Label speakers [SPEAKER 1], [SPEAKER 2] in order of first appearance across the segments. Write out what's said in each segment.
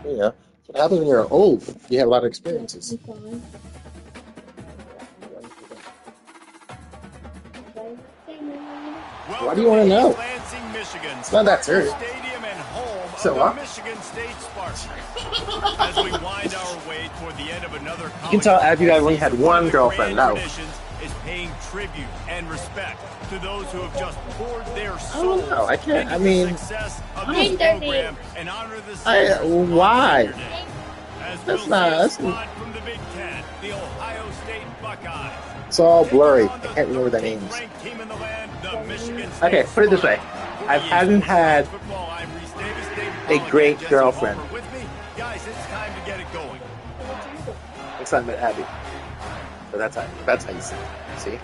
[SPEAKER 1] You know, what happens when you're old? You have a lot of experiences. Why do you
[SPEAKER 2] Welcome to
[SPEAKER 1] want to
[SPEAKER 2] East
[SPEAKER 1] know?
[SPEAKER 2] Lansing, Michigan,
[SPEAKER 1] It's not that
[SPEAKER 2] Spartan
[SPEAKER 1] serious.
[SPEAKER 2] Stadium and home of
[SPEAKER 1] So
[SPEAKER 2] the
[SPEAKER 1] what?
[SPEAKER 2] Michigan State Spartans. As we wind our way toward the end of another
[SPEAKER 1] You can
[SPEAKER 2] college
[SPEAKER 1] tell Abby
[SPEAKER 2] football
[SPEAKER 1] I only had
[SPEAKER 2] season, one of
[SPEAKER 1] one
[SPEAKER 2] the
[SPEAKER 1] girlfriend.
[SPEAKER 2] grand
[SPEAKER 1] That
[SPEAKER 2] traditions is paying tribute and respect to those who have just poured their
[SPEAKER 1] I don't know.
[SPEAKER 2] souls
[SPEAKER 1] I can't.
[SPEAKER 2] into
[SPEAKER 1] I
[SPEAKER 2] the
[SPEAKER 1] mean,
[SPEAKER 2] success of
[SPEAKER 1] I
[SPEAKER 2] this
[SPEAKER 1] don't.
[SPEAKER 2] program and honor the seniors on
[SPEAKER 1] Why?
[SPEAKER 2] senior day. As
[SPEAKER 1] That's
[SPEAKER 2] we'll see
[SPEAKER 1] not.
[SPEAKER 2] a
[SPEAKER 1] That's.
[SPEAKER 2] squad from the Big Ten, the Ohio State Buckeyes,
[SPEAKER 1] It's all
[SPEAKER 2] taking
[SPEAKER 1] blurry.
[SPEAKER 2] on
[SPEAKER 1] I
[SPEAKER 2] the
[SPEAKER 1] can't remember the
[SPEAKER 2] 13th
[SPEAKER 1] names.
[SPEAKER 2] ranked team in the land, the Michigan State
[SPEAKER 1] Okay, put it this way.
[SPEAKER 2] Spartans. For
[SPEAKER 1] I
[SPEAKER 2] EA
[SPEAKER 1] haven't
[SPEAKER 2] Sports College
[SPEAKER 1] had
[SPEAKER 2] Football, I'm Reese Davis. David
[SPEAKER 1] a
[SPEAKER 2] Pollack and
[SPEAKER 1] great
[SPEAKER 2] Jesse
[SPEAKER 1] girlfriend.
[SPEAKER 2] Palmer with me. Guys, it's time to get it going.
[SPEAKER 1] Next time I met Abby. So that's how you see it. See?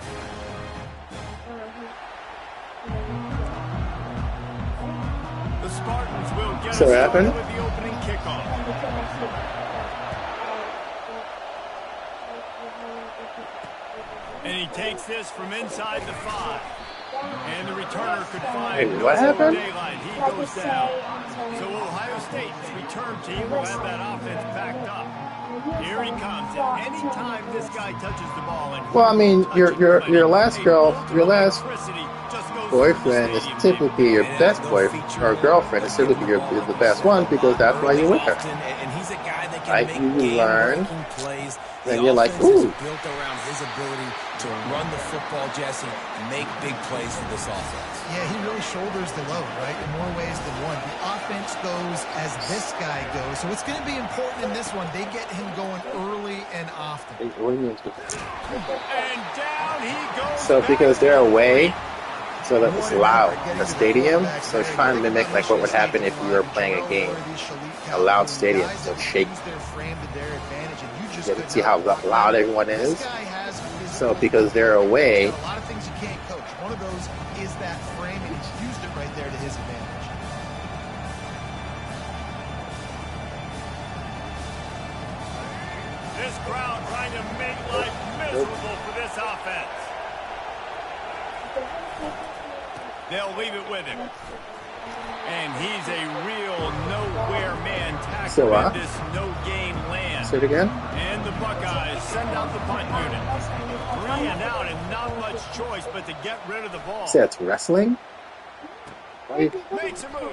[SPEAKER 2] The Spartans will get
[SPEAKER 1] So
[SPEAKER 2] us
[SPEAKER 1] what
[SPEAKER 2] started
[SPEAKER 1] happened?
[SPEAKER 2] with the opening kickoff. And he takes this from inside the 5. And the returner could find
[SPEAKER 1] Wait,
[SPEAKER 2] no
[SPEAKER 1] what
[SPEAKER 2] more
[SPEAKER 1] happened?
[SPEAKER 2] daylight. He goes down. So Ohio State's return team will have that offense packed up. Here he comes. And anytime this guy touches the ball, and
[SPEAKER 1] Well, I
[SPEAKER 2] he will
[SPEAKER 1] mean,
[SPEAKER 2] touch it plenty,
[SPEAKER 1] your
[SPEAKER 2] a
[SPEAKER 1] last
[SPEAKER 2] bolt of
[SPEAKER 1] your last
[SPEAKER 2] electricity just goes through the
[SPEAKER 1] boyfriend is
[SPEAKER 2] stadium, David.
[SPEAKER 1] typically your
[SPEAKER 3] And it has
[SPEAKER 1] best
[SPEAKER 3] no
[SPEAKER 1] boyfriend
[SPEAKER 3] feature
[SPEAKER 1] or
[SPEAKER 3] in him
[SPEAKER 1] girlfriend is
[SPEAKER 3] but getting
[SPEAKER 1] typically
[SPEAKER 3] the ball,
[SPEAKER 1] the
[SPEAKER 3] like you
[SPEAKER 1] best
[SPEAKER 3] said,
[SPEAKER 1] one
[SPEAKER 3] a
[SPEAKER 1] because
[SPEAKER 3] lot
[SPEAKER 1] that's why
[SPEAKER 3] early,
[SPEAKER 1] you're with her,
[SPEAKER 3] often, and he's a guy that can
[SPEAKER 1] right?
[SPEAKER 3] make
[SPEAKER 1] You learn,
[SPEAKER 3] game-breaking plays.
[SPEAKER 1] then
[SPEAKER 3] The
[SPEAKER 1] you're like,
[SPEAKER 3] offense is
[SPEAKER 1] ooh.
[SPEAKER 3] built around his ability to run the football, Jesse, and make big plays for this offense.
[SPEAKER 4] Yeah, he really shoulders the load, right, in more ways than one. The offense goes as this guy goes, so it's going to be important in this one. They get him going early and often.
[SPEAKER 1] What do you mean?
[SPEAKER 2] And down he goes.
[SPEAKER 1] So because they're away, so that it's loud, a stadium, so it's trying to mimic like what would happen if you were playing a game, a loud stadium, so it's shaky. You can see how loud everyone is. So because they're away,
[SPEAKER 4] A lot of things you can't coach. One of those is that frame, and he's used it right there to his advantage.
[SPEAKER 2] This crowd trying to make life miserable for this offense. They'll leave it with him. And he's a real nowhere man tackler in this no-gain land.
[SPEAKER 1] say it again.
[SPEAKER 2] And the Buckeyes send out the punt unit. 3 and out and not much choice but to get rid of the ball.
[SPEAKER 1] Say it's wrestling. Why?
[SPEAKER 2] Makes a move.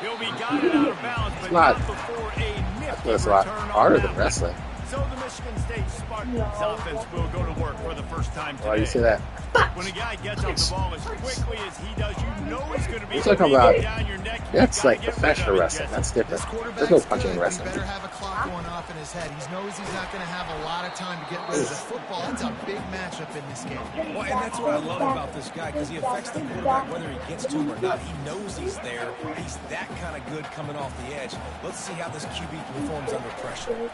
[SPEAKER 2] He'll be guided out of bounds, but not before a nifty
[SPEAKER 1] That's a lot
[SPEAKER 2] return
[SPEAKER 1] harder
[SPEAKER 2] on
[SPEAKER 1] than
[SPEAKER 2] that.
[SPEAKER 1] wrestling.
[SPEAKER 2] So the Michigan State Spartans offense will go to work for the first time today.
[SPEAKER 1] Why do you say that?
[SPEAKER 2] When a guy gets off the ball as quickly as he does, you know he's going to be
[SPEAKER 1] You're talking about
[SPEAKER 2] down your neck.
[SPEAKER 1] that's like professional wrestling. That's different. There's no punching in wrestling.
[SPEAKER 4] He better have a clock going off in his head. He knows he's not going to have a lot of time to get rid of the football. That's a big matchup in this game.
[SPEAKER 3] Well, and that's what I love about this guy, because he affects the quarterback whether he gets to him or not. He knows he's there. He's that kind of good coming off the edge. Let's see how this QB performs under pressure.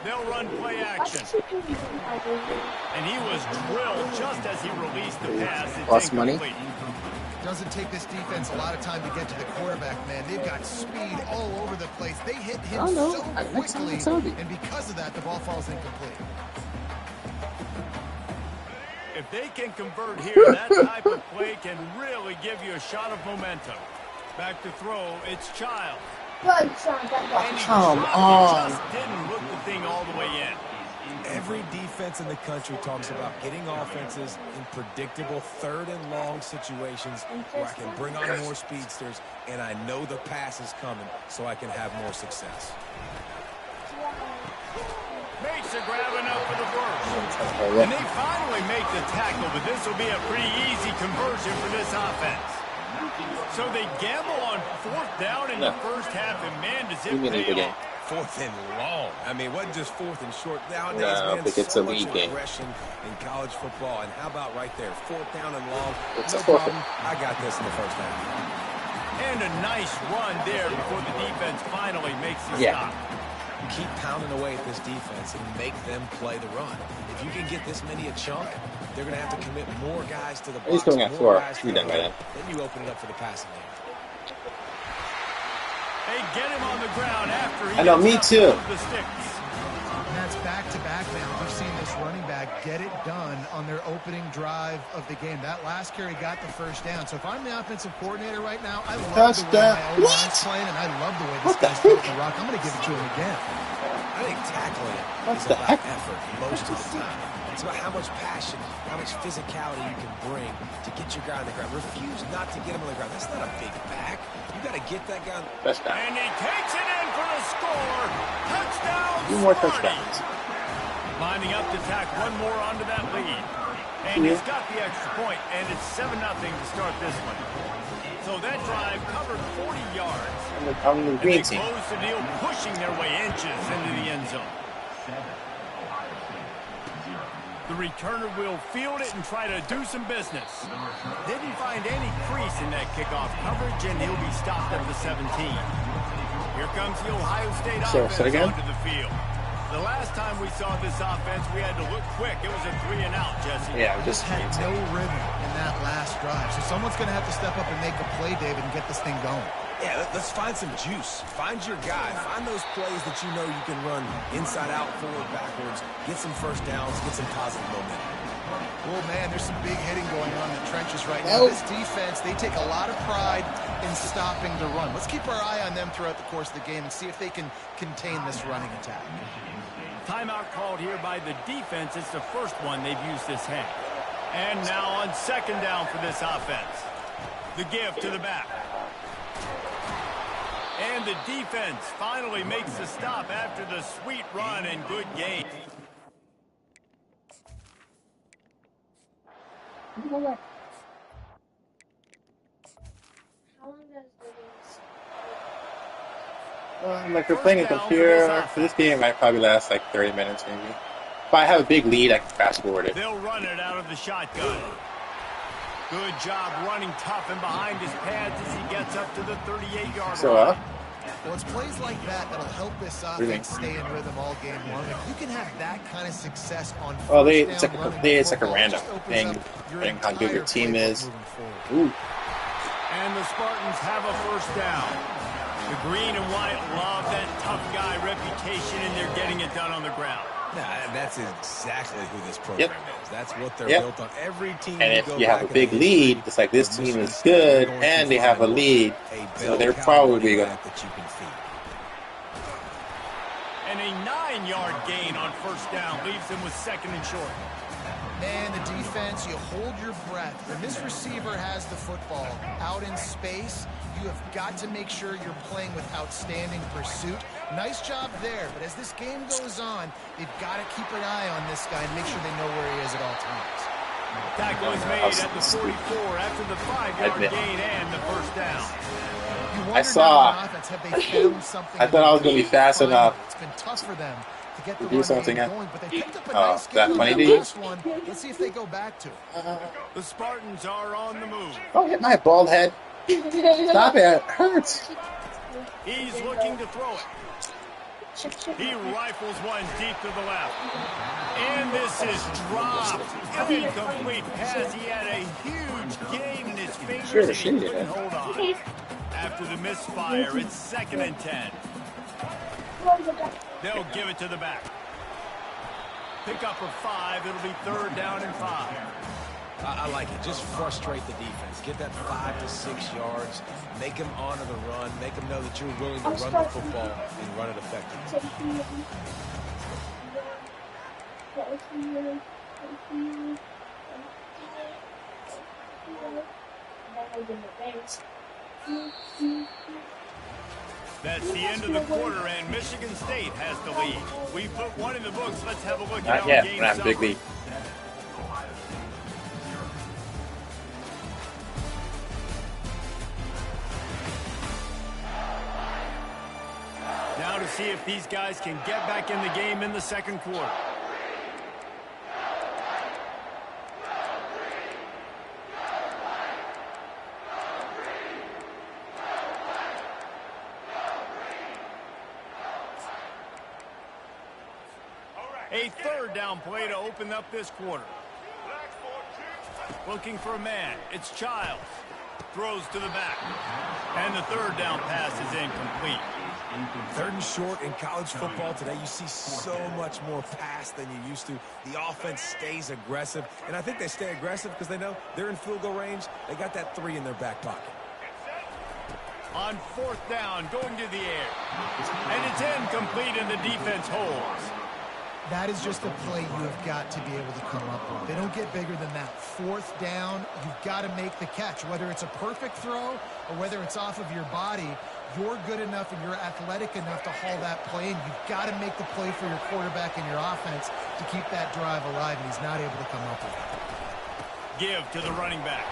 [SPEAKER 2] They'll run play action. And he was drilled just as he released the pass. It's
[SPEAKER 1] Lost money.
[SPEAKER 2] incomplete.
[SPEAKER 4] Doesn't take this defense a lot of time to get to the quarterback, man. They've got speed all over the place. They hit him so quickly, and because of that, the ball falls incomplete.
[SPEAKER 2] If they can convert here, that type of play can really give you a shot of momentum. Back to throw, it's Child. And he
[SPEAKER 1] Come
[SPEAKER 2] dropped
[SPEAKER 1] on.
[SPEAKER 2] it, just didn't look the thing all the way in.
[SPEAKER 3] Every defense in the country talks about getting offenses in predictable third and long situations where I can bring on more speedsters and I know the pass is coming so I can have more success.
[SPEAKER 2] Makes a grab enough for the first.
[SPEAKER 1] Oh,
[SPEAKER 2] And they finally make the tackle, but this will be a pretty easy conversion for this offense. So they gamble on 4th down in the first half, and man, does it pay off.
[SPEAKER 3] 4th and long. I mean, it wasn't just 4th and short. Nowadays,
[SPEAKER 1] No, I
[SPEAKER 3] man,
[SPEAKER 1] think it's
[SPEAKER 3] so
[SPEAKER 1] a
[SPEAKER 3] much
[SPEAKER 1] league game.
[SPEAKER 3] aggression in college football. And how about right there, 4th down and long?
[SPEAKER 1] It's
[SPEAKER 3] No
[SPEAKER 1] a 4th.
[SPEAKER 3] problem. I got this in the first half.
[SPEAKER 2] And a nice run there before the defense finally makes the stop.
[SPEAKER 3] Keep pounding away at this defense and make them play the run. If you can get this many a chunk, they're going to have to commit more guys to the box.
[SPEAKER 1] He's going at
[SPEAKER 3] more
[SPEAKER 1] 4.
[SPEAKER 3] guys to
[SPEAKER 1] You're
[SPEAKER 3] the
[SPEAKER 1] done by
[SPEAKER 3] line.
[SPEAKER 1] then.
[SPEAKER 3] Then you open it up for the passing game.
[SPEAKER 2] They get him on the ground after he
[SPEAKER 1] I know,
[SPEAKER 2] gets
[SPEAKER 1] me
[SPEAKER 2] up
[SPEAKER 1] too.
[SPEAKER 2] above the sticks.
[SPEAKER 4] Now, that's back-to-back, man. We've seen this running back get it done on their opening drive of the game. That last carry got the first down. So if I'm the offensive coordinator right now, I love the way my O-line's playing, and I love the way this guy's throwing the rock. I'm going to give it to him again.
[SPEAKER 3] I think tackling is about effort most of the time. It's about how much passion, how much physicality you can bring to get your guy on the ground. Refuse not to get him on the ground. That's not a big back. You got to get that guy.
[SPEAKER 1] Touchdown.
[SPEAKER 2] And he takes it in for the score. Touchdown.
[SPEAKER 1] 2 more touchdowns.
[SPEAKER 2] Lining up to tack one more onto that lead. And he's got the extra point, and it's 7-0 to start this one. So that drive covered 40 yards.
[SPEAKER 1] I'm the green team.
[SPEAKER 2] They close the deal, pushing their way inches into the end zone. The returner will field it and try to do some business. Didn't find any crease in that kickoff coverage, and he'll be stopped at the 17. Here comes the Ohio State offense onto the field. The last time we saw this offense, we had to look quick. It was a 3-and-out, Jesse.
[SPEAKER 4] Yeah, just had no rhythm in that last drive. So someone's going to have to step up and make a play, David, and get this thing going.
[SPEAKER 3] Yeah, let's find some juice. Find your guy. Find those plays that you know you can run inside out, forward, backwards. Get some first downs. Get some positive momentum.
[SPEAKER 4] Oh, man, there's some big hitting going on in the trenches right now. This defense, they take a lot of pride in stopping the run. Let's keep our eye on them throughout the course of the game and see if they can contain this running attack.
[SPEAKER 2] Timeout called here by the defense. It's the first one they've used this half. And now on second down for this offense. The give to the back. And the defense finally makes the stop after the sweet run and good gain.
[SPEAKER 5] How long does the
[SPEAKER 1] Like we're playing a computer. For this game, might probably last like 30 minutes maybe. If I have a big lead, I can fast forward it.
[SPEAKER 2] They'll run it out of the shotgun. Good job running tough and behind his pads as he gets up to the 38-yard line.
[SPEAKER 4] Well, it's plays like that that'll help this offense stay in rhythm all game long. If you can have that kind of success on
[SPEAKER 1] it's like a random thing, depending how good your team is. Ooh.
[SPEAKER 2] And the Spartans have a first down. The green and white love that tough guy reputation, and they're getting it done on the ground.
[SPEAKER 3] Nah, that's exactly who this program is. That's what they're built on. Every team.
[SPEAKER 1] And if you have a big lead, it's like this team is good, and they have a lead, so they're probably going to.
[SPEAKER 2] And a 9-yard gain on first down leaves them with second and short.
[SPEAKER 4] And the defense, you hold your breath. When this receiver has the football out in space, you have got to make sure you're playing with outstanding pursuit. Nice job there, but as this game goes on, they've got to keep an eye on this guy and make sure they know where he is at all times.
[SPEAKER 2] Tackle is made at the 44 after the 5-yard gain and the first down.
[SPEAKER 1] I saw. I thought I was going to be fast enough.
[SPEAKER 4] It's been tough for them to get the
[SPEAKER 1] do something
[SPEAKER 4] going, but they picked up a nice
[SPEAKER 1] that
[SPEAKER 4] game
[SPEAKER 1] funny
[SPEAKER 4] on
[SPEAKER 1] dude?
[SPEAKER 4] this one. Let's see if they go back to it.
[SPEAKER 2] The Spartans are on the move.
[SPEAKER 1] Oh, hit my bald head. Stop it. It hurts.
[SPEAKER 2] He's looking to throw it. He rifles one deep to the left. And this is dropped. Incomplete pass. He had a huge gain in his fingers and he couldn't hold on. After the misfire, it's 2nd and 10. They'll give it to the back. Pick up of 5. It'll be 3rd down and 5.
[SPEAKER 3] I like it. Just frustrate the defense. Get that 5 to 6 yards. Make them honor the run. Make them know that you're willing to run the football and run it effectively.
[SPEAKER 2] That's the end of the quarter, and Michigan State has the lead. We put one in the books. Let's have a look at our game
[SPEAKER 1] not big lead.
[SPEAKER 2] Now to see if these guys can get back in the game in the second quarter. A 3rd down play to open up this quarter. Looking for a man. It's Childs. Throws to the back. And the 3rd down pass is incomplete.
[SPEAKER 3] Third and short in college football today, you see so much more pass than you used to. The offense stays aggressive, and I think they stay aggressive because they know they're in field goal range. They got that 3 in their back pocket.
[SPEAKER 2] On fourth down, going to the air. And it's incomplete, and the defense holds.
[SPEAKER 4] That is just a play you have got to be able to come up with. They don't get bigger than that. Fourth down, you've got to make the catch. Whether it's a perfect throw or whether it's off of your body, you're good enough and you're athletic enough to haul that play, and you've got to make the play for your quarterback and your offense to keep that drive alive, and he's not able to come up with it.
[SPEAKER 2] Give to the running back.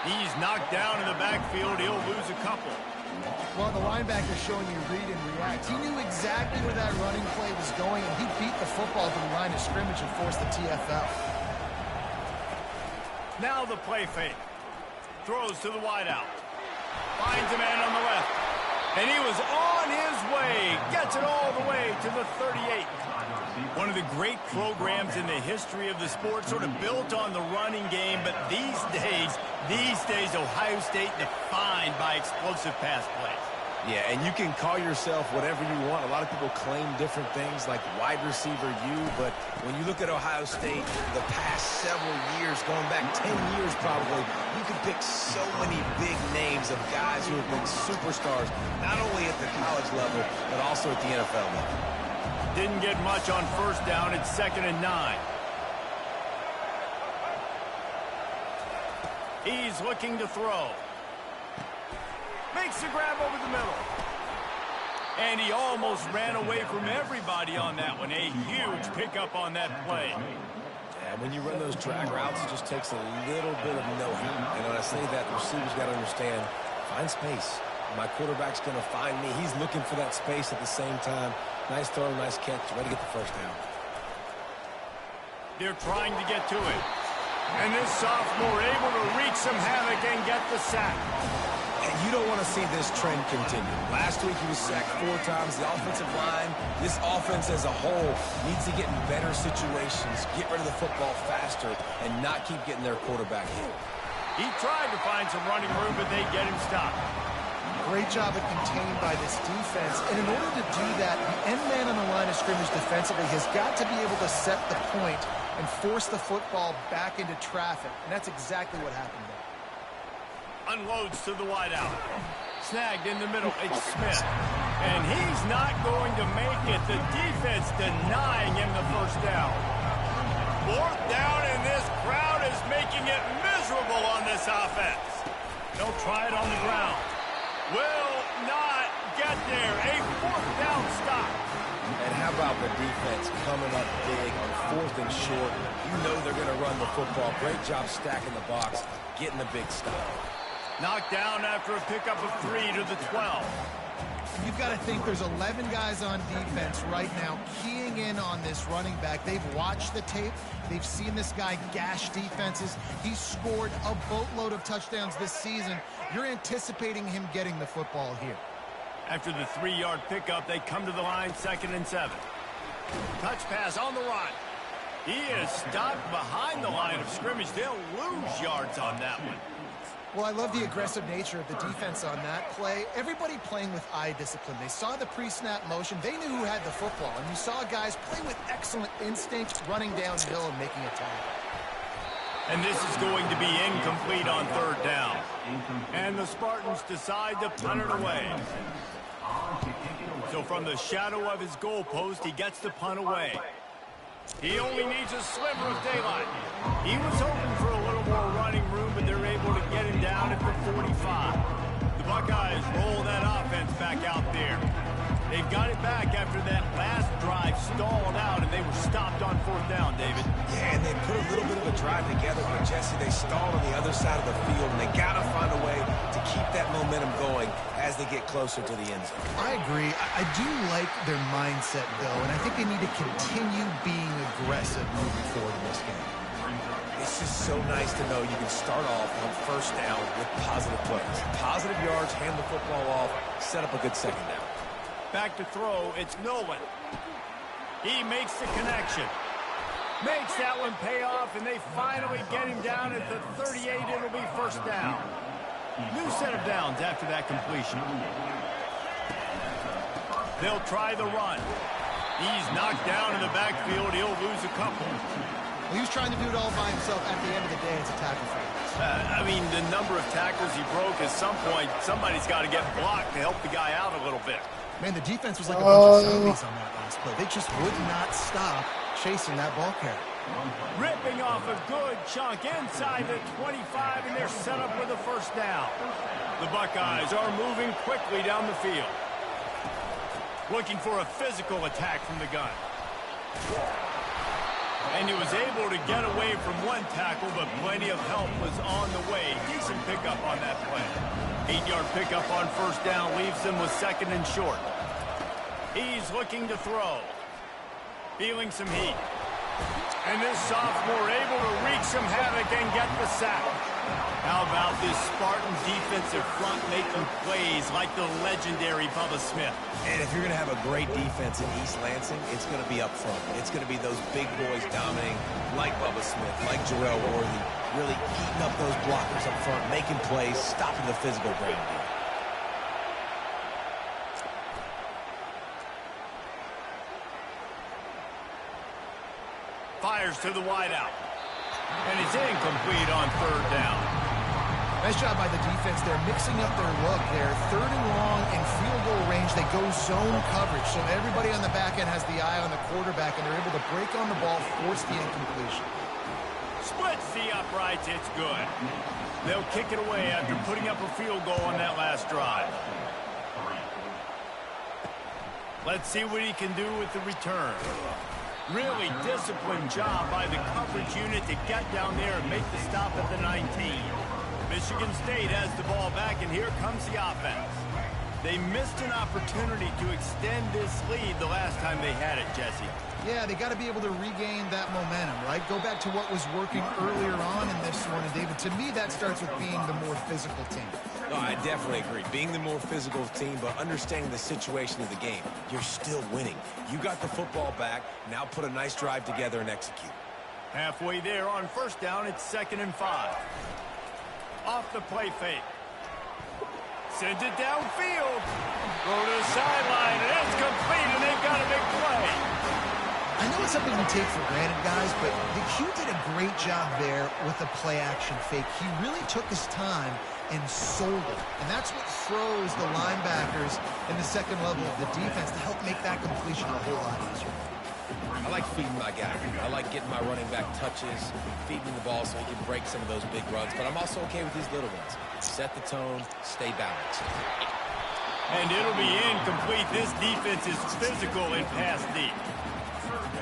[SPEAKER 2] He's knocked down in the backfield. He'll lose a couple.
[SPEAKER 4] Well, the linebacker showing you read and react. He knew exactly where that running play was going, and he beat the football to the line of scrimmage and forced the TFL.
[SPEAKER 2] Now the play fake. Throws to the wideout. Finds a man on the left. And he was on his way. Gets it all the way to the 38. One of the great programs in the history of the sport, sort of built on the running game, but these days, Ohio State defined by explosive pass plays.
[SPEAKER 3] Yeah, and you can call yourself whatever you want. A lot of people claim different things like wide receiver U, but when you look at Ohio State, the past several years, going back 10 years probably, you can pick so many big names of guys who have been superstars, not only at the college level, but also at the NFL level.
[SPEAKER 2] Didn't get much on first down. It's 2nd and 9. He's looking to throw. Makes the grab over the middle. And he almost ran away from everybody on that one. A huge pickup on that play.
[SPEAKER 3] And when you run those drag routes, it just takes a little bit of know-how. And when I say that, the receivers got to understand, find space. My quarterback's going to find me. He's looking for that space at the same time. Nice throw, nice catch. Ready to get the first down.
[SPEAKER 2] They're trying to get to it. And this sophomore able to wreak some havoc and get the sack.
[SPEAKER 3] And you don't want to see this trend continue. Last week he was sacked 4 times. The offensive line, this offense as a whole, needs to get in better situations, get rid of the football faster, and not keep getting their quarterback hit.
[SPEAKER 2] He tried to find some running room, but they get him stopped.
[SPEAKER 4] Great job of containing by this defense. And in order to do that, the end man on the line of scrimmage defensively has got to be able to set the point and force the football back into traffic. And that's exactly what happened there.
[SPEAKER 2] Unloads to the wideout. Snagged in the middle. It's Smith. And he's not going to make it. The defense denying him the first down. Fourth down, and this crowd is making it miserable on this offense. They'll try it on the ground. Will not get there. A fourth down stop.
[SPEAKER 3] And how about the defense coming up big on 4th and short? You know they're going to run the football. Great job stacking the box, getting the big stop.
[SPEAKER 2] Knocked down after a pickup of 3 to the 12.
[SPEAKER 4] You've got to think there's 11 guys on defense right now keying in on this running back. They've watched the tape. They've seen this guy gash defenses. He's scored a boatload of touchdowns this season. You're anticipating him getting the football here.
[SPEAKER 2] After the 3-yard pickup, they come to the line, 2nd and 7. Touch pass on the run. He is stopped behind the line of scrimmage. They'll lose yards on that one.
[SPEAKER 4] Well, I love the aggressive nature of the defense on that play. Everybody playing with eye discipline. They saw the pre-snap motion. They knew who had the football. And you saw guys play with excellent instinct, running downhill and making a tackle.
[SPEAKER 2] And this is going to be incomplete on 3rd down. And the Spartans decide to punt it away. So from the shadow of his goalpost, he gets the punt away. He only needs a sliver of daylight. He was hoping for a little more running room, but they're able to get him down at the 45. The Buckeyes roll that offense back out there. They've got it back after that last drive stalled out, and they were stopped on 4th down, David.
[SPEAKER 3] Yeah, and they put a little bit of a drive together, but Jesse, they stalled on the other side of the field, and they got to find a way to keep that momentum going as they get closer to the end zone.
[SPEAKER 4] I agree. I do like their mindset, though, and I think they need to continue being aggressive moving forward in this game.
[SPEAKER 3] It's just so nice to know you can start off on 1st down with positive plays. Positive yards, hand the football off, set up a good 2nd down.
[SPEAKER 2] Back to throw, it's Nolan. He makes the connection. Makes that one pay off, and they finally get him down at the 38. It'll be 1st down. New set of downs after that completion. They'll try the run. He's knocked down in the backfield. He'll lose a couple.
[SPEAKER 4] Well, he was trying to do it all by himself. At the end of the day, it's a tackle for him.
[SPEAKER 2] I mean, the number of tackles he broke, at some point, somebody's got to get blocked to help the guy out a little bit.
[SPEAKER 4] Man, the defense was like a bunch of zombies on that last play. They just would not stop chasing that ball carrier.
[SPEAKER 2] Ripping off a good chunk inside the 25, and they're set up with a first down. The Buckeyes are moving quickly down the field. Looking for a physical attack from the gun. And he was able to get away from one tackle, but plenty of help was on the way. Decent pickup on that play. 8-yard pickup on first down leaves them with second and short. He's looking to throw. Feeling some heat. And this sophomore able to wreak some havoc and get the sack. How about this Spartan defensive front making plays like the legendary Bubba Smith?
[SPEAKER 3] And if you're going to have a great defense in East Lansing, it's going to be up front. It's going to be those big boys dominating like Bubba Smith, like Jarrell Worthy, really eating up those blockers up front, making plays, stopping the physical ground game.
[SPEAKER 2] Fires to the wideout. And it's incomplete on third down.
[SPEAKER 4] Nice job by the defense there, mixing up their look there. Third and long in field goal range. They go zone coverage, so everybody on the back end has the eye on the quarterback, and they're able to break on the ball, force the incompletion.
[SPEAKER 2] Splits the uprights. It's good. They'll kick it away after putting up a field goal on that last drive. Let's see what he can do with the return. Really disciplined job by the coverage unit to get down there and make the stop at the 19. Michigan State has the ball back, and here comes the offense. They missed an opportunity to extend this lead the last time they had it, Jesse.
[SPEAKER 4] Yeah, they got to be able to regain that momentum, right? Go back to what was working earlier on in this one, and David, to me, that starts with being the more physical team.
[SPEAKER 3] No, I definitely agree. Being the more physical team, but understanding the situation of the game. You're still winning. You got the football back. Now put a nice drive together and execute.
[SPEAKER 2] Halfway there on first down, it's 2nd and 5. Off the play fake. Sends it downfield. Go to the sideline, and it's complete, and they've got a big play.
[SPEAKER 4] I know it's something we take for granted, guys, but the Q did a great job there with the play-action fake. He really took his time and sold it. And that's what throws the linebackers in the second level of the defense to help make that completion a whole lot easier.
[SPEAKER 3] I like feeding my guy. I like getting my running back touches, feeding the ball so he can break some of those big runs. But I'm also okay with these little ones. Set the tone, stay balanced.
[SPEAKER 2] And it'll be incomplete. This defense is physical and pass deep.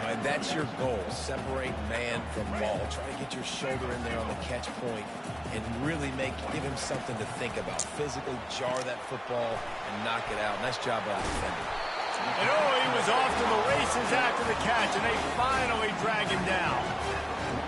[SPEAKER 3] And that's your goal. Separate man from ball. Try to get your shoulder in there on the catch point and really give him something to think about. Physically jar that football and knock it out. Nice job by the defender.
[SPEAKER 2] And he was off to the races after the catch, and they finally drag him down.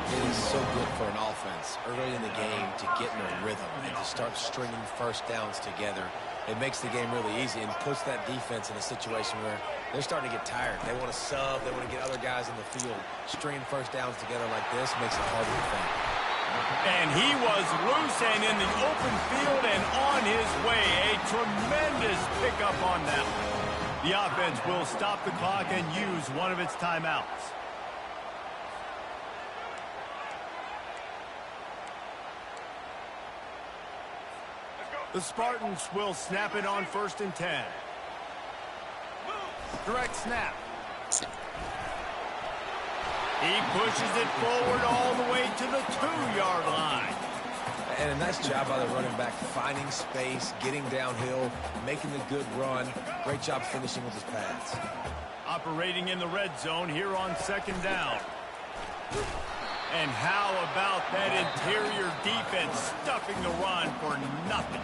[SPEAKER 3] It is so good for an offense early in the game to get in a rhythm and to start stringing first downs together. It makes the game really easy and puts that defense in a situation where they're starting to get tired. They want to sub. They want to get other guys in the field. Stringing first downs together like this makes it harder to think.
[SPEAKER 2] And he was loose and in the open field and on his way. A tremendous pickup on that one. The offense will stop the clock and use one of its timeouts. The Spartans will snap it on 1st and 10. Direct snap. He pushes it forward all the way to the 2-yard line.
[SPEAKER 3] And a nice job by the running back, finding space, getting downhill, making the good run. Great job finishing with his pads.
[SPEAKER 2] Operating in the red zone here on 2nd down. And how about that interior defense stuffing the run for nothing?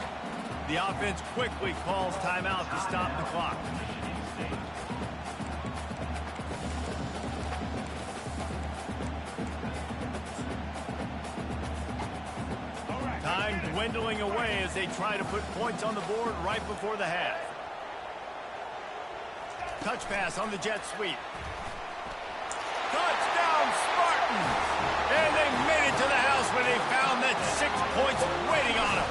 [SPEAKER 2] The offense quickly calls timeout to stop the clock. Time dwindling away as they try to put points on the board right before the half. Touch pass on the jet sweep. Touchdown Spartans! And they made it to the house where they found that 6 points waiting on them.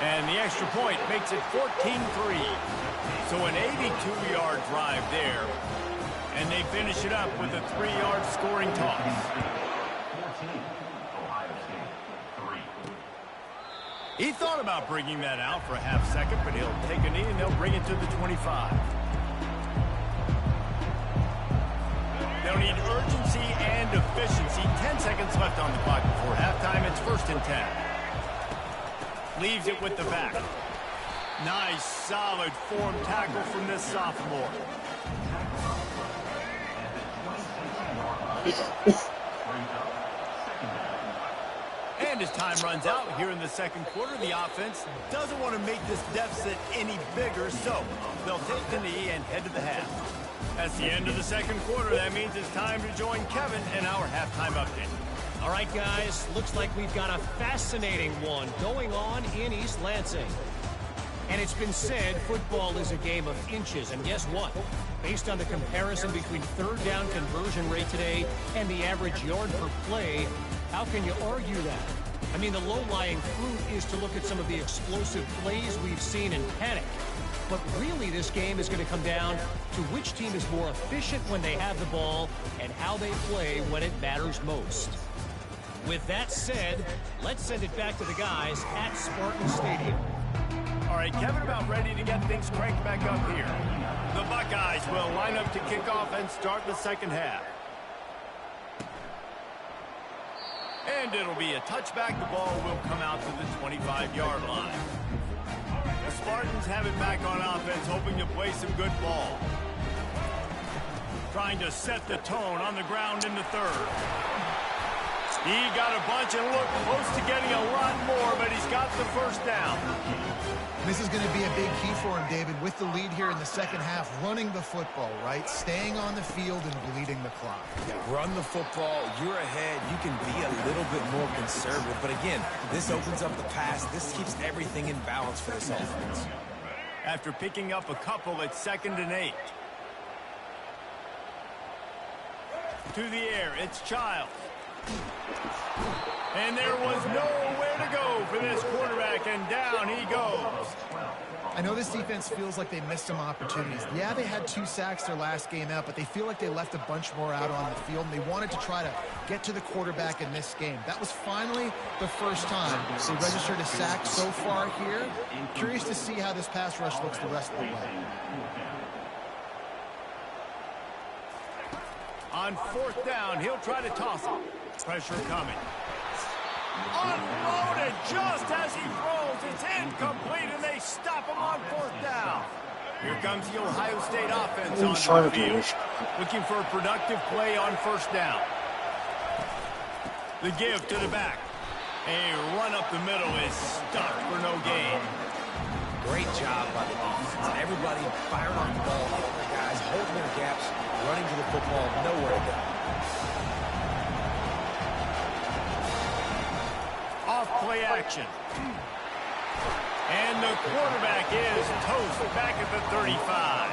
[SPEAKER 2] And the extra point makes it 14-3. So an 82-yard drive there. And they finish it up with a 3-yard scoring toss. He thought about bringing that out for a half second, but he'll take a knee and they'll bring it to the 25. They'll need urgency and efficiency. 10 seconds left on the clock before halftime. It's 1st and 10. Leaves it with the back. Nice, solid form tackle from this sophomore. And as time runs out here in the second quarter, the offense doesn't want to make this deficit any bigger, so they'll take the knee and head to the half. That's the end of the second quarter. That means it's time to join Kevin in our halftime update.
[SPEAKER 6] All right, guys, looks like we've got a fascinating one going on in East Lansing. And it's been said football is a game of inches, and guess what? Based on the comparison between third down conversion rate today and the average yard per play, how can you argue that? I mean, the low-lying fruit is to look at some of the explosive plays we've seen in panic. But really, this game is going to come down to which team is more efficient when they have the ball and how they play when it matters most. With that said, let's send it back to the guys at Spartan Stadium.
[SPEAKER 2] All right, Kevin, about ready to get things cranked back up here. The Buckeyes will line up to kick off and start the second half. And it'll be a touchback. The ball will come out to the 25-yard line. The Spartans have it back on offense, hoping to play some good ball. Trying to set the tone on the ground in the third. He got a bunch and looked close to getting a lot more, but he's got the first down.
[SPEAKER 4] This is going to be a big key for him, David, with the lead here in the second half, running the football, right? Staying on the field and bleeding the clock.
[SPEAKER 3] Yeah, run the football. You're ahead. You can be a little bit more conservative. But again, this opens up the pass. This keeps everything in balance for this offense.
[SPEAKER 2] After picking up a couple, it's 2nd and 8. To the air, it's Childs. And there was nowhere to go for this quarterback, and down he goes.
[SPEAKER 4] I know this defense feels like they missed some opportunities. Yeah, they had 2 sacks their last game out, but they feel like they left a bunch more out on the field, and they wanted to try to get to the quarterback in this game. That was finally the first time they registered a sack so far here. Curious to see how this pass rush looks the rest of the way.
[SPEAKER 2] On 4th down, he'll try to toss it. Pressure coming. Unloaded just as he throws. It's incomplete, and they stop him on 4th down. Here comes the Ohio State offense on the field. Looking for a productive play on 1st down. The give to the back. A run up the middle is stuck for no gain.
[SPEAKER 3] Great job by the defense. Everybody firing on the ball, hitting their guys, holding their gaps, running to the football, nowhere to go.
[SPEAKER 2] Off-play action. And the quarterback is toast back at the 35.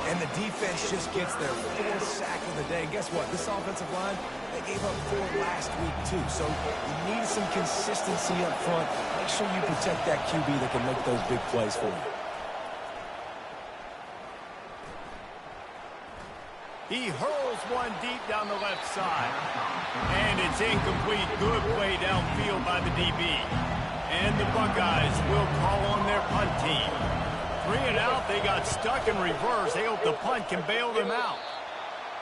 [SPEAKER 3] And the defense just gets their 4th sack of the day. Guess what? This offensive line, they gave up 4 last week, too. So you need some consistency up front. Make sure you protect that QB that can make those big plays for you.
[SPEAKER 2] He hurls one deep down the left side. And it's incomplete. Good play downfield by the DB. And the Buckeyes will call on their punt team. 3 and out, they got stuck in reverse. They hope the punt can bail them out.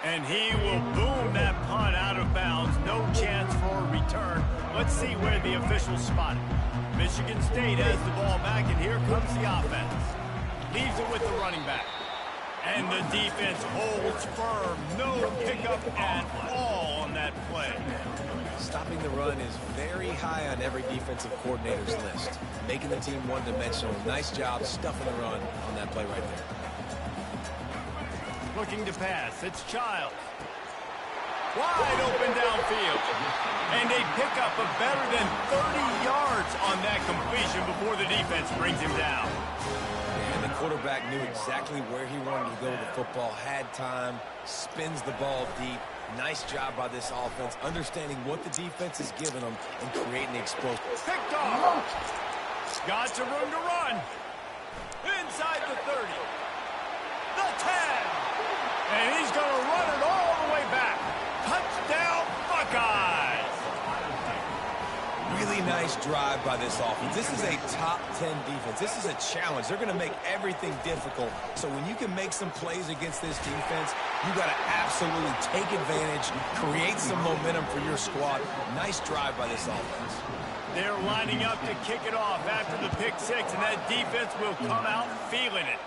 [SPEAKER 2] And he will boom that punt out of bounds. No chance for a return. Let's see where the officials spot it. Michigan State has the ball back, and here comes the offense. Leaves it with the running back. And the defense holds firm. No pickup at all on that play.
[SPEAKER 3] Stopping the run is very high on every defensive coordinator's list. Making the team one-dimensional. Nice job stuffing the run on that play right there.
[SPEAKER 2] Looking to pass. It's Childs. Wide open downfield. And they pick up a better than 30 yards on that completion before the defense brings him down.
[SPEAKER 3] And the quarterback knew exactly where he wanted to go with the football, had time, spins the ball deep. Nice job by this offense, understanding what the defense is giving them and creating the explosion.
[SPEAKER 2] Picked off. Got some room to run. Inside the 30. The 10. And he's going to run it all the way back. Touchdown, Buckeyes.
[SPEAKER 3] Really nice drive by this offense. This is a top 10 defense. This is a challenge. They're going to make everything difficult. So when you can make some plays against this defense, you got to absolutely take advantage, create some momentum for your squad. Nice drive by this offense.
[SPEAKER 2] They're lining up to kick it off after the pick six, and that defense will come out feeling it.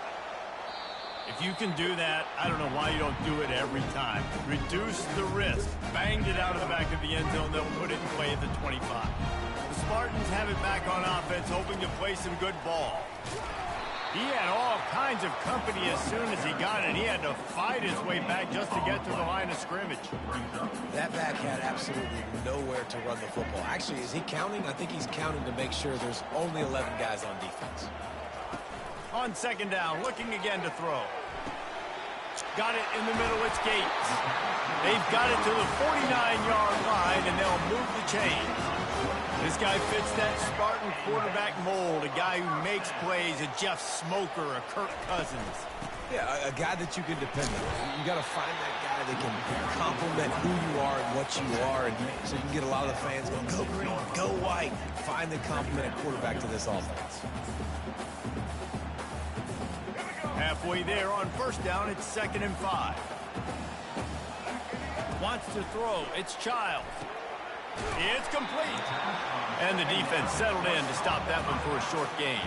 [SPEAKER 2] If you can do that, I don't know why you don't do it every time. Reduce the risk. Banged it out of the back of the end zone. They'll put it in play at the 25. The Spartans have it back on offense, hoping to play some good ball. He had all kinds of company as soon as he got it. He had to fight his way back just to get to the line of scrimmage.
[SPEAKER 3] That back had absolutely nowhere to run the football. Actually, is he counting? I think he's counting to make sure there's only 11 guys on defense.
[SPEAKER 2] On second down, looking again to throw. Got it in the middle, it's Gates. They've got it to the 49-yard line, and they'll move the chains. This guy fits that Spartan quarterback mold, a guy who makes plays, a Jeff Smoker, a Kirk Cousins.
[SPEAKER 3] Yeah, a guy that you can depend on. You got to find that guy that can complement who you are and what you are, and so you can get a lot of the fans going, go green, go white. Find the complementing quarterback to this offense.
[SPEAKER 2] Halfway there on first down, it's 2nd and 5. Wants to throw, it's Childs. It's complete. And the defense settled in to stop that one for a short gain.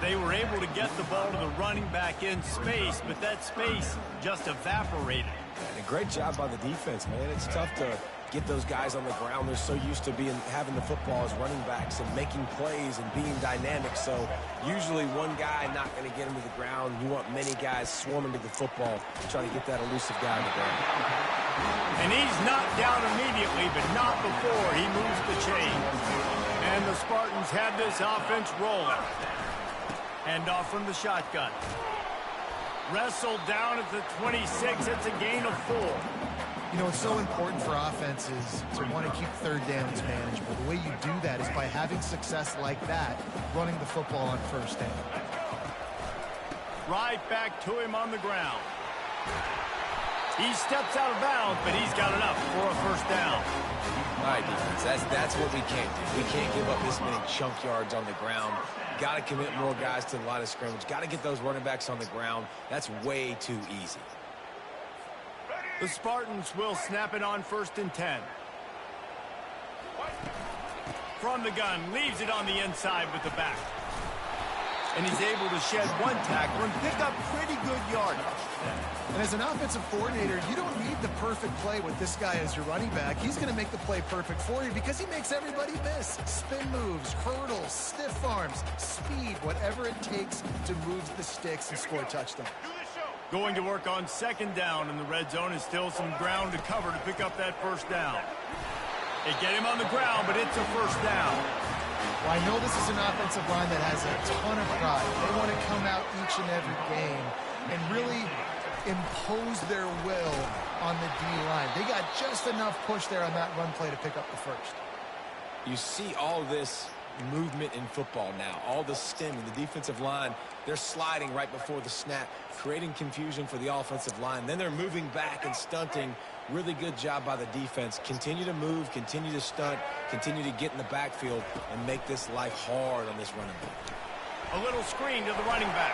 [SPEAKER 2] They were able to get the ball to the running back in space, but that space just evaporated.
[SPEAKER 3] And a great job by the defense, man. It's tough to get those guys on the ground. They're so used to having the football as running backs and making plays and being dynamic. So usually one guy not going to get him to the ground. You want many guys swarming to the football, trying to get that elusive guy on the ground.
[SPEAKER 2] And he's knocked down immediately, but not before he moves the chain. And the Spartans have this offense rolling. Hand off from the shotgun. Wrestled down at the 26. It's a gain of 4.
[SPEAKER 4] You know, it's so important for offenses to want to keep third downs manageable. The way you do that is by having success like that, running the football on first down.
[SPEAKER 2] Right back to him on the ground. He steps out of bounds, but he's got enough for a first down.
[SPEAKER 3] All right, defense, that's what we can't do. We can't give up this many chunk yards on the ground. Got to commit more guys to the line of scrimmage. Got to get those running backs on the ground. That's way too easy.
[SPEAKER 2] The Spartans will snap it on 1st and 10. From the gun, leaves it on the inside with the back. And he's able to shed one tackle and pick up pretty good yardage.
[SPEAKER 4] And as an offensive coordinator, you don't need the perfect play with this guy as your running back. He's going to make the play perfect for you because he makes everybody miss. Spin moves, hurdles, stiff arms, speed, whatever it takes to move the sticks and score a touchdown.
[SPEAKER 2] Going to work on 2nd down, and the red zone is still some ground to cover to pick up that first down. They get him on the ground, but it's a first down.
[SPEAKER 4] Well, I know this is an offensive line that has a ton of pride. They want to come out each and every game and really impose their will on the D-line. They got just enough push there on that run play to pick up the first.
[SPEAKER 3] You see all this movement in football now, all the stemming, the defensive line, they're sliding right before the snap, creating confusion for the offensive line. Then they're moving back and stunting. Really good job by the defense. Continue to move, continue to stunt, continue to get in the backfield and make this life hard on this running back.
[SPEAKER 2] A little screen to the running back.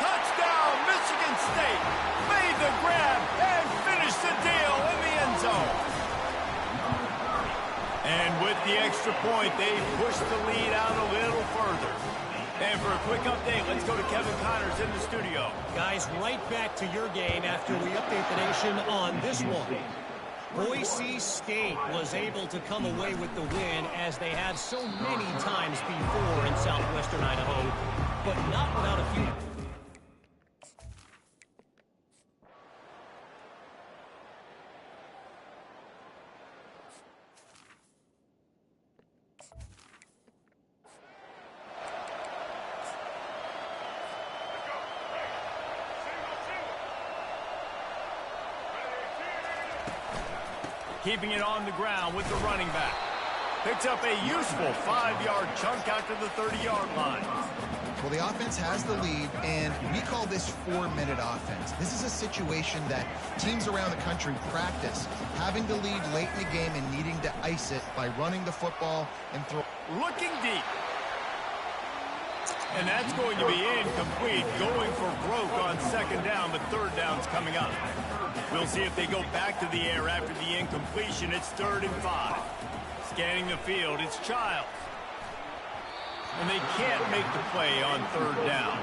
[SPEAKER 2] Touchdown, Michigan State. Made the grab and finished the deal in the end zone. And with the extra point, they push the lead out a little further. And for a quick update, let's go to Kevin Connors in the studio.
[SPEAKER 6] Guys, right back to your game after we update the nation on this one. Boise State was able to come away with the win as they have so many times before in southwestern Idaho, but not without a few.
[SPEAKER 2] Keeping it on the ground with the running back. Picks up a useful 5-yard chunk out to the 30-yard line.
[SPEAKER 4] Well, the offense has the lead, and we call this 4-minute offense. This is a situation that teams around the country practice, having to lead late in the game and needing to ice it by running the football and throw.
[SPEAKER 2] Looking deep. And that's going to be incomplete. Going for broke on 2nd down, but 3rd down's coming up. We'll see if they go back to the air after the incompletion. It's 3rd and 5. Scanning the field, it's Childs. And they can't make the play on 3rd down.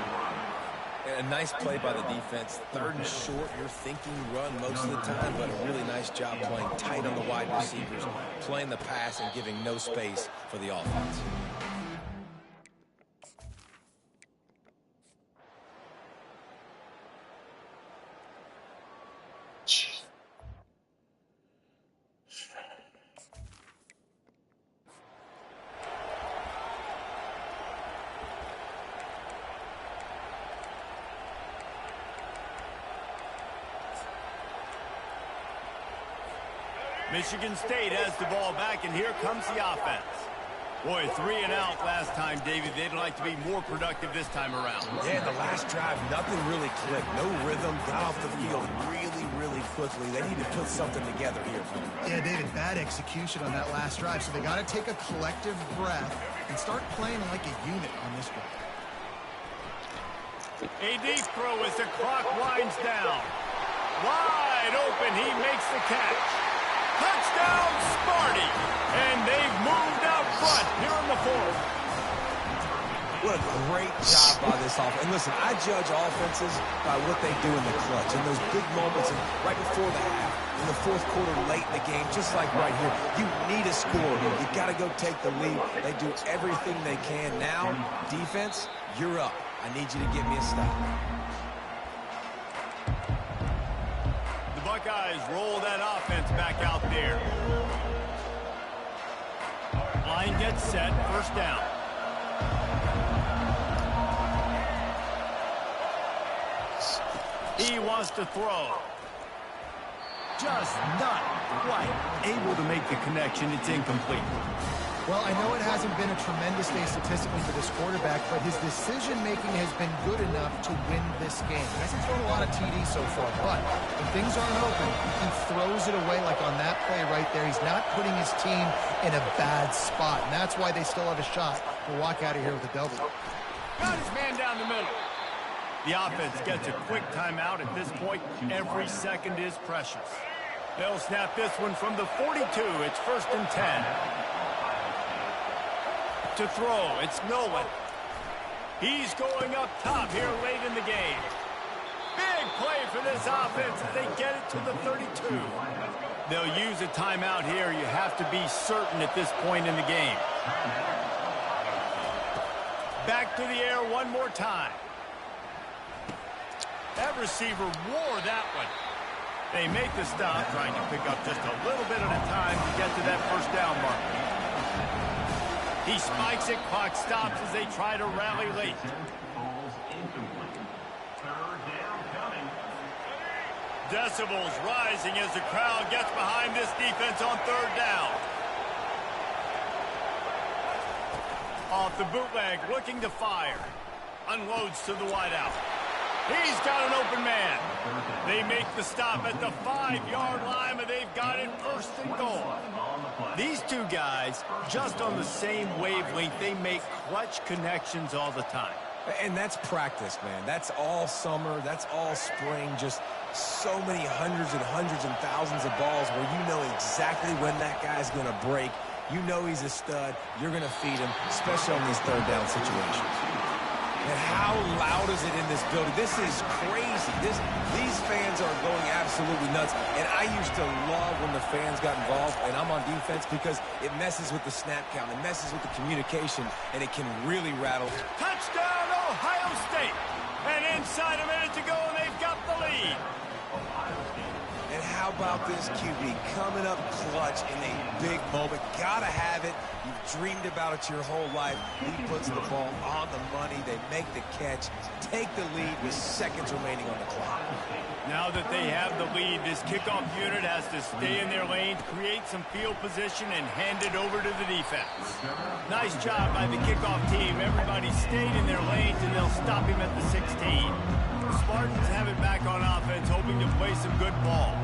[SPEAKER 3] A nice play by the defense. 3rd and short, you're thinking run most of the time, but a really nice job playing tight on the wide receivers, playing the pass and giving no space for the offense.
[SPEAKER 2] Michigan State has the ball back, and here comes the offense. Boy, 3 and out last time, David. They'd like to be more productive this time around.
[SPEAKER 3] Yeah, the last drive, nothing really clicked. No rhythm, got off the field really quickly. They need to put something together here.
[SPEAKER 4] Yeah, David, bad execution on that last drive, so they got to take a collective breath and start playing like a unit on this drive.
[SPEAKER 2] A deep throw as the clock winds down. Wide open, he makes the catch. Touchdown, Sparty! And they've moved out front here in the 4th.
[SPEAKER 3] What a great job by this offense. And listen, I judge offenses by what they do in the clutch. In those big moments, and right before the half, in the 4th quarter, late in the game, just like right here, you need a score. You got to go take the lead. They do everything they can. Now, defense, you're up. I need you to get me a stop.
[SPEAKER 2] The Buckeyes roll that offense back out there. Line gets set, 1st down. He wants to throw. Just not quite able to make the connection. It's incomplete.
[SPEAKER 4] Well, I know it hasn't been a tremendous day statistically for this quarterback, but his decision-making has been good enough to win this game. He hasn't thrown a lot of TDs so far, but when things aren't open, he throws it away like on that play right there. He's not putting his team in a bad spot, and that's why they still have a shot to walk out of here with a W.
[SPEAKER 2] Got his man down the middle. The offense gets a quick timeout at this point. Every second is precious. They'll snap this one from the 42. It's 1st and 10. To throw, it's Nolan. He's going up top here late in the game. Big play for this offense as they get it to the 32. They'll use a timeout here. You have to be certain at this point in the game. Back to the air one more time. That receiver wore that one. They make the stop, trying to pick up just a little bit at a time to get to that 1st down mark. He spikes it, clock stops as they try to rally late. Decibels rising as the crowd gets behind this defense on 3rd down. Off the bootleg, looking to fire. Unloads to the wideout. He's got an open man. They make the stop at the 5-yard line, but they've got it 1st and goal. These two guys, just on the same wavelength, they make clutch connections all the time.
[SPEAKER 3] And that's practice, man. That's all summer. That's all spring. Just so many hundreds and thousands of balls where you know exactly when that guy's going to break. You know he's a stud. You're going to feed him, especially on these 3rd down situations. And how loud is it in this building? This is crazy. These fans are going absolutely nuts. And I used to love when the fans got involved, and I'm on defense, because it messes with the snap count. It messes with the communication, and it can really rattle.
[SPEAKER 2] Touchdown, Ohio State. And inside a minute to go, and they've got the lead.
[SPEAKER 3] And how about this QB coming up clutch in a big moment? Gotta have it. You've dreamed about it your whole life. He puts the ball on the money. they make the catch, take the lead with seconds remaining on the clock.
[SPEAKER 2] Now that they have the lead, this kickoff unit has to stay in their lanes, create some field position, and hand it over to the defense. Nice job by the kickoff team. Everybody stayed in their lanes, and they'll stop him at the 16. The Spartans have it back on offense, hoping to play some good ball.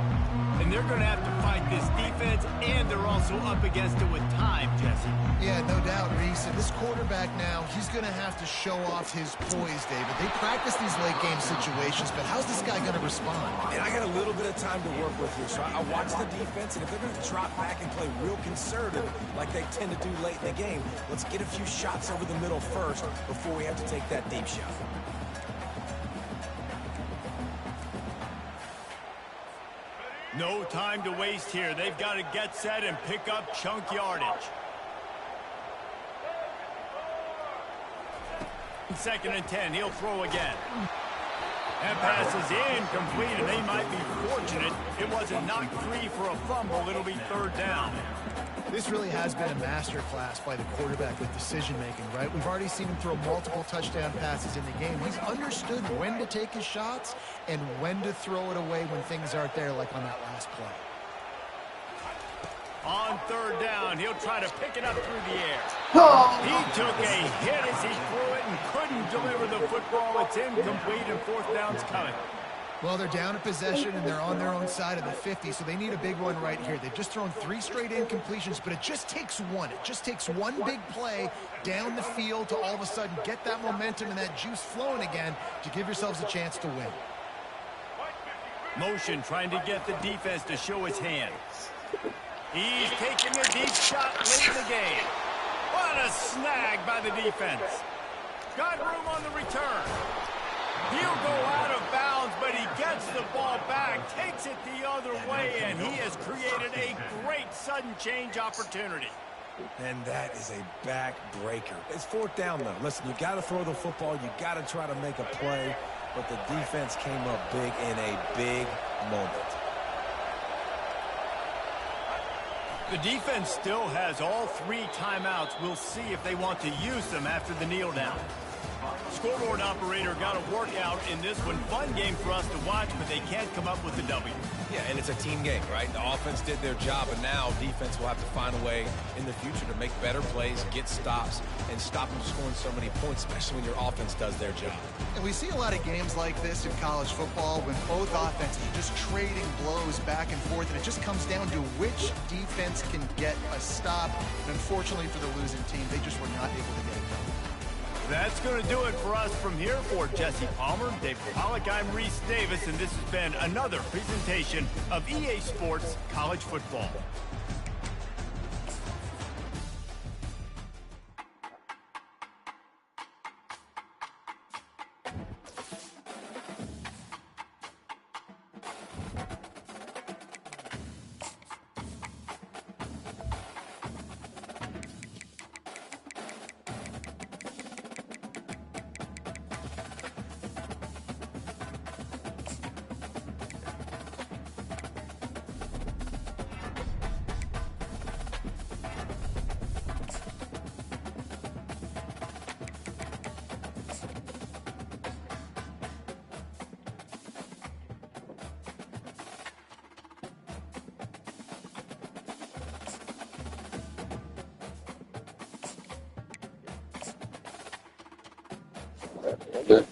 [SPEAKER 2] And they're going to have to fight this defense, and they're also up against it with time, Jesse.
[SPEAKER 4] Yeah, no doubt, Reese. And this quarterback now, he's going to have to show off his poise, David. They practice these late-game situations, but how's this guy going to respond?
[SPEAKER 3] And I got a little bit of time to work with here, so I watch the defense, and if they're going to drop back and play real conservative like they tend to do late in the game, let's get a few shots over the middle first before we have to take that deep shot.
[SPEAKER 2] No time to waste here. They've got to get set and pick up chunk yardage. 2nd and 10. He'll throw again. That pass is incomplete, and they might be fortunate it wasn't knocked free for a fumble. It'll be 3rd down.
[SPEAKER 4] This really has been a master class by the quarterback with decision-making, right? We've already seen him throw multiple touchdown passes in the game. He's understood when to take his shots and when to throw it away when things aren't there, like on that last play.
[SPEAKER 2] On 3rd down, he'll try to pick it up through the air. He took a hit as he threw it and couldn't deliver the football. It's incomplete, and 4th down's coming.
[SPEAKER 4] Well, they're down a possession, and they're on their own side of the 50, so they need a big one right here. They've just thrown 3 straight incompletions, but it just takes one. It just takes one big play down the field to all of a sudden get that momentum and that juice flowing again to give yourselves a chance to win.
[SPEAKER 2] Motion trying to get the defense to show his hand. He's taking a deep shot late in the game. What a snag by the defense. Got room on the return. He'll go out of bounds, but he gets the ball back, takes it the other way, and he has created a great sudden change opportunity.
[SPEAKER 3] And that is a back-breaker. It's 4th down, though. Listen, you got to throw the football. You got to try to make a play, but the defense came up big in a big moment.
[SPEAKER 2] The defense still has all 3 timeouts. We'll see if they want to use them after the kneel down. Scoreboard operator got a workout in this one. Fun game for us to watch, but they can't come up with the W.
[SPEAKER 3] Yeah, and it's a team game, right? The offense did their job, and now defense will have to find a way in the future to make better plays, get stops, and stop them scoring so many points, especially when your offense does their job.
[SPEAKER 4] And we see a lot of games like this in college football when both offenses are just trading blows back and forth, and it just comes down to which defense can get a stop. And unfortunately for the losing team, they just were not able to get it done.
[SPEAKER 2] That's going to do it for us from here. For Jesse Palmer, David Pollack, I'm Reese Davis, and this has been another presentation of EA Sports College Football.
[SPEAKER 1] Good.